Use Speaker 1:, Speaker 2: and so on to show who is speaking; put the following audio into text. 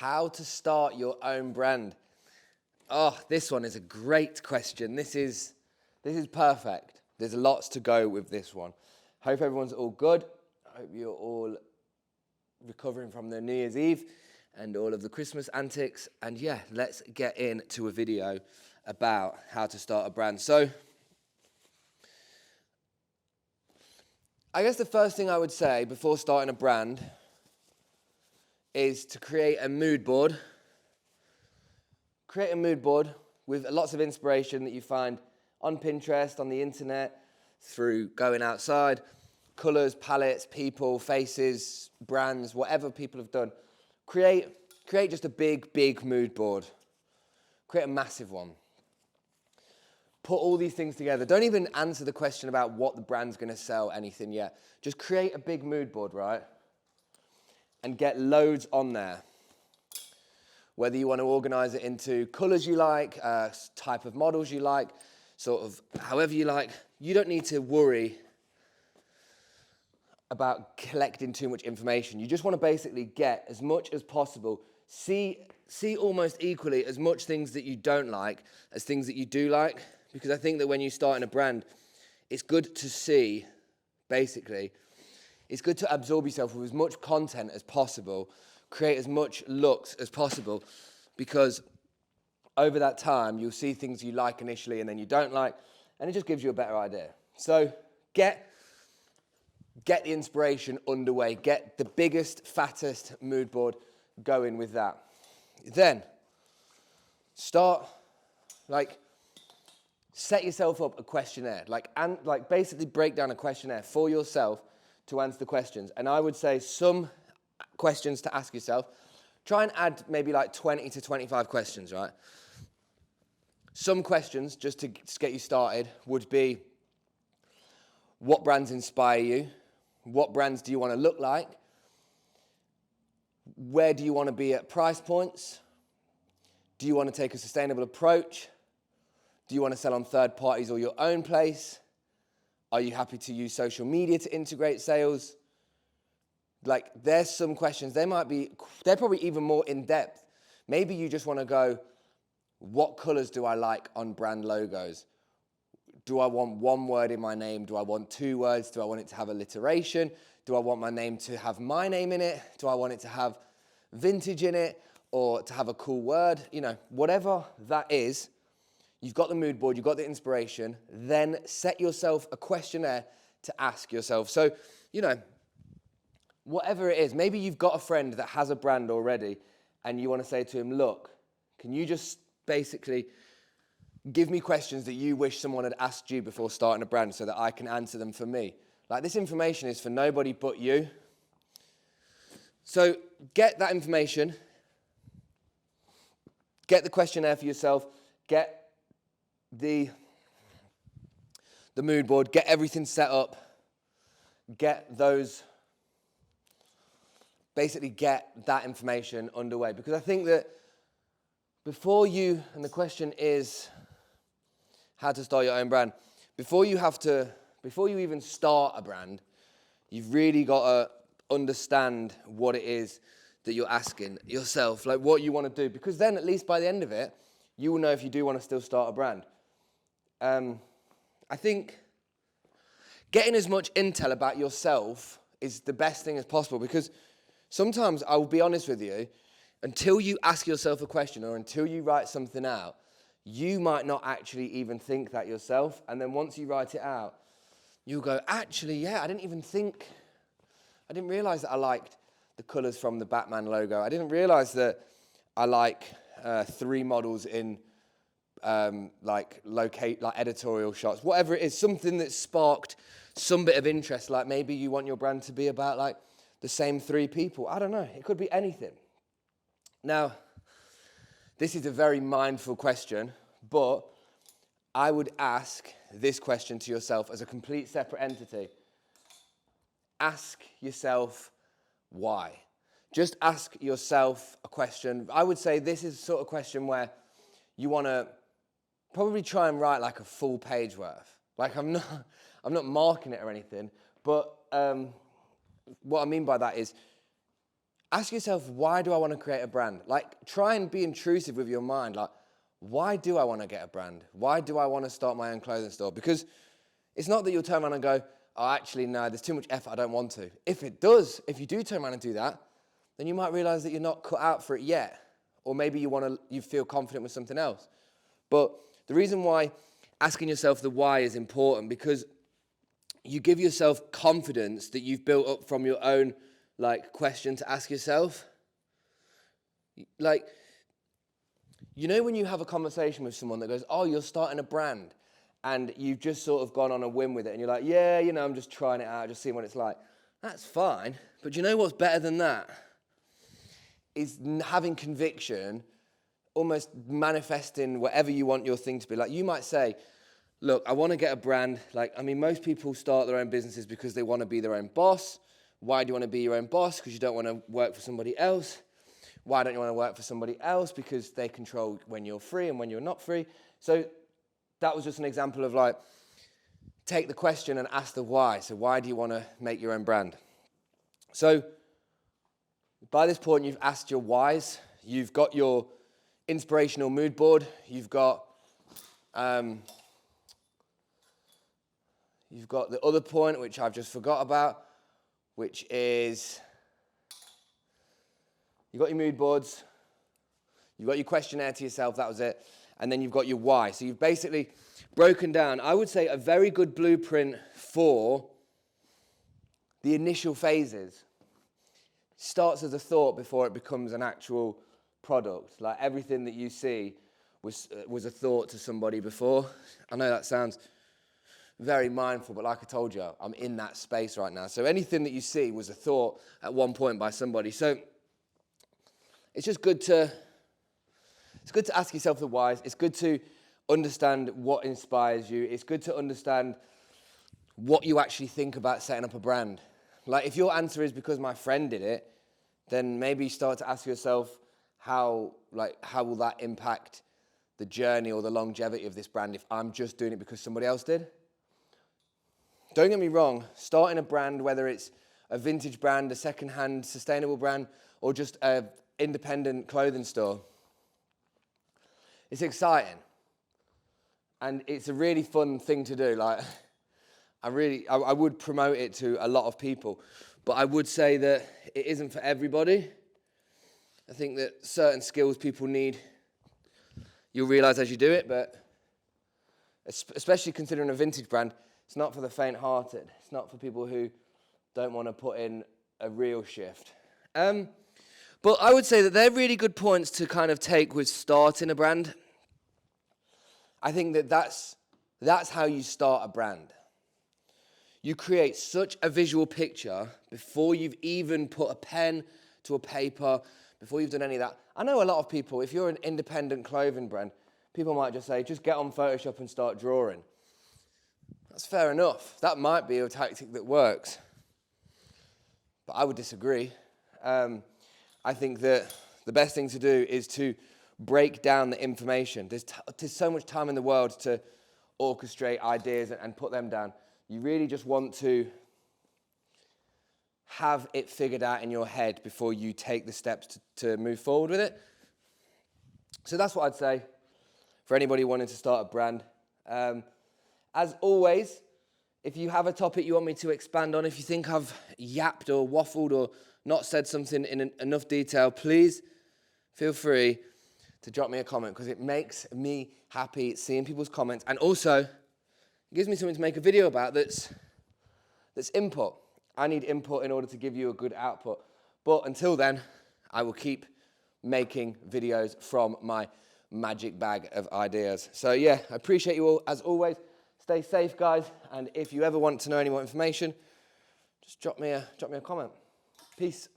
Speaker 1: how to start your own brand. Oh, this one is a great question. This is perfect. There's lots to go with this one. Hope everyone's all good. I hope you're all recovering from the New Year's Eve and all of the Christmas antics. And yeah, let's get into a video about how to start a brand. So, I guess the first thing I would say before starting a brand is to create a mood board. Create a mood board with lots of inspiration that you find on Pinterest, on the internet, through going outside, colours, palettes, people, faces, brands, whatever people have done. Create just a big mood board. Create a massive one. Put all these things together. Don't even answer the question about what the brand's going to sell, anything yet. Just create a big mood board, right? And get loads on there. Whether you want to organize it into colors you like, type of models you like, sort of however you like. You don't need to worry about collecting too much information. You just want to basically get as much as possible. See almost equally as much things that you don't like as things that you do like. Because I think that when you start in a brand, it's good to see, basically, it's good to absorb yourself with as much content as possible, create as much looks as possible, because over that time, you'll see things you like initially and then you don't like, and it just gives you a better idea. So get the inspiration underway, get the biggest, fattest mood board going with that. Then, set yourself up a questionnaire, basically break down a questionnaire for yourself to answer the questions. And I would say some questions to ask yourself. Try and add maybe like 20 to 25 questions, right? Some questions, just to get you started, would be, what brands inspire you? What brands do you want to look like? Where do you want to be at price points? Do you want to take a sustainable approach? Do you want to sell on third parties or your own place? Are you happy to use social media to integrate sales? There's some questions. They're probably even more in depth. Maybe you just want to go, what colors do I like on brand logos? Do I want one word in my name? Do I want two words? Do I want it to have alliteration? Do I want my name to have my name in it? Do I want it to have vintage in it or to have a cool word? Whatever that is, you've got the mood board, you've got the inspiration, then set yourself a questionnaire to ask yourself. So, whatever it is, maybe you've got a friend that has a brand already and you want to say to him, look, can you just basically give me questions that you wish someone had asked you before starting a brand so that I can answer them for me? This information is for nobody but you. So get that information, get the questionnaire for yourself, get the mood board, get everything set up, basically get that information underway. Because I think that and the question is how to start your own brand, before you even start a brand, you've really got to understand what it is that you're asking yourself, what you want to do. Because then, at least by the end of it, you will know if you do want to still start a brand. I think getting as much intel about yourself is the best thing as possible, because sometimes, I will be honest with you, until you ask yourself a question or until you write something out, you might not actually even think that yourself. And then once you write it out, you'll go, actually, yeah, I didn't realize that I liked the colors from the Batman logo. I didn't realize that I like 3 models in editorial shots, whatever it is, something that sparked some bit of interest. Maybe you want your brand to be about the same 3 people. I don't know. It could be anything. Now, this is a very mindful question, but I would ask this question to yourself as a complete separate entity. Ask yourself why. Just ask yourself a question. I would say this is the sort of question where you want to probably try and write a full page worth. I'm not marking it or anything, but what I mean by that is ask yourself, why do I want to create a brand? Like, try and be intrusive with your mind. Like, why do I want to get a brand? Why do I want to start my own clothing store? Because it's not that you'll turn around and go, oh, actually, no, there's too much effort, I don't want to. If you do turn around and do that, then you might realize that you're not cut out for it yet. Or maybe you feel confident with something else. But the reason why asking yourself the why is important, because you give yourself confidence that you've built up from your own question to ask yourself. Like, you know when you have a conversation with someone that goes, oh, you're starting a brand, and you've just sort of gone on a whim with it, and you're like, yeah, I'm just trying it out, just seeing what it's like. That's fine, but you know what's better than that? Is having conviction, almost manifesting whatever you want your thing to be. Like, you might say, look, I want to get a brand. Most people start their own businesses because they want to be their own boss. Why do you want to be your own boss? Because you don't want to work for somebody else. Why don't you want to work for somebody else? Because they control when you're free and when you're not free. So that was just an example of take the question and ask the why. So why do you want to make your own brand? So by this point, you've asked your whys. You've got your inspirational mood board. You've got the other point, which I've just forgot about, which is you've got your mood boards. You've got your questionnaire to yourself. That was it. And then you've got your why. So you've basically broken down, I would say, a very good blueprint for the initial phases. Starts as a thought before it becomes an actual product. Like, everything that you see was a thought to somebody before. I know that sounds very mindful, but like I told you, I'm in that space right now. So anything that you see was a thought at one point by somebody. So it's just good to ask yourself the whys. It's good to understand what inspires you. It's good to understand what you actually think about setting up a brand. Like, if your answer is because my friend did it, then maybe start to ask yourself how will that impact the journey or the longevity of this brand if I'm just doing it because somebody else did? Don't get me wrong, starting a brand, whether it's a vintage brand, a second-hand sustainable brand, or just an independent clothing store, it's exciting. And it's a really fun thing to do. Like, I would promote it to a lot of people, but I would say that it isn't for everybody. I think that certain skills people need, you'll realize as you do it, but especially considering a vintage brand, it's not for the faint-hearted. It's not for people who don't want to put in a real shift. But I would say that they're really good points to kind of take with starting a brand. I think that that's how you start a brand. You create such a visual picture before you've even put a pen to a paper, before you've done any of that. I know a lot of people, if you're an independent clothing brand, people might just say, just get on Photoshop and start drawing. That's fair enough. That might be a tactic that works. But I would disagree. I think that the best thing to do is to break down the information. There's so much time in the world to orchestrate ideas and put them down. You really just want to have it figured out in your head before you take the steps to move forward with it. So that's what I'd say for anybody wanting to start a brand. As always, if you have a topic you want me to expand on, if you think I've yapped or waffled or not said something in enough detail, please feel free to drop me a comment, because it makes me happy seeing people's comments, and also it gives me something to make a video about that's input. I need input in order to give you a good output. But until then, I will keep making videos from my magic bag of ideas. So yeah, I appreciate you all as always. Stay safe, guys, and if you ever want to know any more information, just drop me a comment. Peace.